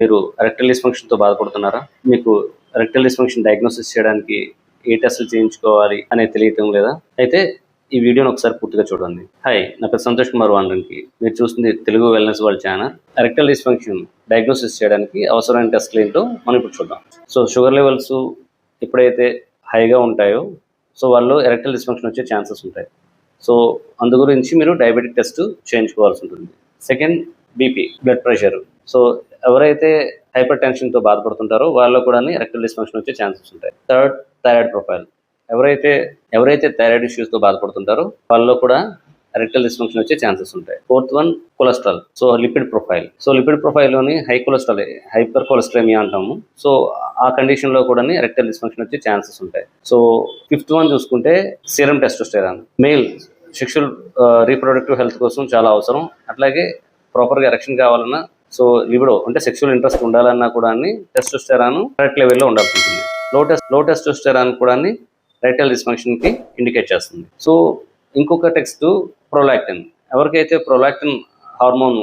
మీరు ఎరెక్టైల్ డిస్ఫంక్షన్తో బాధపడుతున్నారా? మీకు ఎరెక్టైల్ డిస్ఫంక్షన్ డయాగ్నోసిస్ చేయడానికి ఏ టెస్టులు చేయించుకోవాలి అనేది తెలియటం లేదా? అయితే ఈ వీడియోని ఒకసారి పూర్తిగా చూడండి. హాయ్, నా పేరు సంతోష్ కుమార్ వాండ్రంకి. మీరు చూస్తుంది Telugu wellness world channel. Erectile dysfunction diagnosis చేయడానికి అవసరమైన టెస్టులు ఏంటో మనం ఇప్పుడు చూద్దాం. సో షుగర్ లెవెల్స్ ఎప్పుడైతే హైగా ఉంటాయో సో వాళ్ళు ఎరెక్టైల్ డిస్ఫంక్షన్ వచ్చే ఛాన్సెస్ ఉంటాయి. సో అందు గురించి మీరు డయాబెటిక్ టెస్ట్ చేయించుకోవాల్సి ఉంటుంది. Second, BP, blood pressure. So ఎవరైతే హైపర్ టెన్షన్తో బాధపడుతుంటారో వాళ్ళలో కూడా ఎరెక్టైల్ డిస్ఫంక్షన్ వచ్చే ఛాన్సెస్ ఉంటాయి. Third, thyroid profile. ఎవరైతే థైరాయిడ్ ఇష్యూస్తో బాధపడుతుంటారో వాళ్ళలో కూడా ఎరెక్టైల్ డిస్ఫంక్షన్ వచ్చే ఛాన్సెస్ ఉంటాయి. Fourth one, cholesterol. So lipid profile. So lipid ప్రొఫైల్లోని హై కొలెస్ట్రాల్, హైపర్ కొలెస్ట్రామియా అంటాము. సో ఆ కండిషన్లో కూడా ఎరెక్టైల్ డిస్ఫంక్షన్ వచ్చే ఛాన్సెస్ ఉంటాయి. సో ఫిఫ్త్ వన్ చూసుకుంటే serum testosterone. Male sexual reproductive health కోసం చాలా అవసరం. అట్లాగే ప్రాపర్గా ఎరెక్షన్ కావాలన్నా, సో లిబిడో అంటే సెక్షువల్ ఇంట్రెస్ట్ ఉండాలన్నా కూడా టెస్టోస్టెరాన్ కరెక్ట్ లెవెల్లో ఉండాల్సి ఉంటుంది. లో టెస్టోస్టెరాన్ కూడా ఎరెక్టైల్ డిస్ఫంక్షన్కి ఇండికేట్ చేస్తుంది. సో ఇంకొక టెస్ట్ ప్రొలాక్టిన్. ఎవరికైతే ప్రొలాక్టిన్ హార్మోన్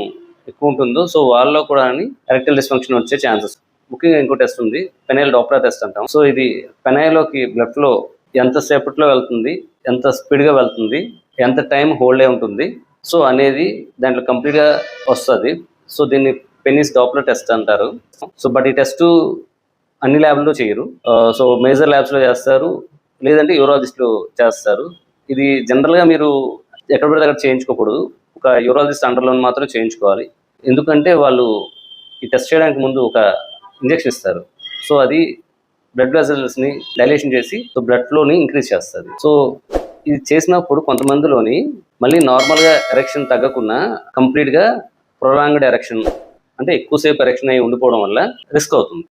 ఎక్కువ ఉంటుందో సో వాళ్ళలో కూడా ఎరెక్టైల్ డిస్ఫంక్షన్ వచ్చే ఛాన్సెస్. ముఖ్యంగా ఇంకో టెస్ట్ ఉంది, పెనైల్ డాప్లర్ టెస్ట్ అంటాం. సో ఇది పెనైల్లోకి బ్లడ్ ఫ్లో ఎంతసేపట్లో వెళ్తుంది, ఎంత స్పీడ్గా వెళ్తుంది, ఎంత టైం హోల్డ్ అయి ఉంటుంది సో అనేది దాంట్లో కంప్లీట్గా వస్తుంది. సో దీన్ని పెనిస్ డాప్లర్ టెస్ట్ అంటారు. సో బట్ ఈ టెస్ట్ అన్ని ల్యాబ్లో చేయరు. సో మేజర్ ల్యాబ్స్లో చేస్తారు, లేదంటే యూరాలజిస్ట్లో చేస్తారు. ఇది జనరల్గా మీరు ఎక్కడ పడితే అక్కడ చేయించుకోకూడదు. ఒక యూరాలజిస్ట్ అండర్లో మాత్రం చేయించుకోవాలి. ఎందుకంటే వాళ్ళు ఈ టెస్ట్ చేయడానికి ముందు ఒక ఇంజెక్షన్ ఇస్తారు. సో అది బ్లడ్ వెజల్స్ని డైలేషన్ చేసి సో బ్లడ్ ఫ్లోని ఇంక్రీజ్ చేస్తుంది. సో ఇది చేసినప్పుడు కొంతమందిలోని మళ్ళీ నార్మల్గా ఎరెక్షన్ తగ్గకుండా కంప్లీట్గా ప్రొలాంగ్డ్ ఎరెక్షన్ అంటే ఎక్కువసేపు ఎరెక్షన్ అయి ఉండిపోవడం వల్ల రిస్క్ అవుతుంది.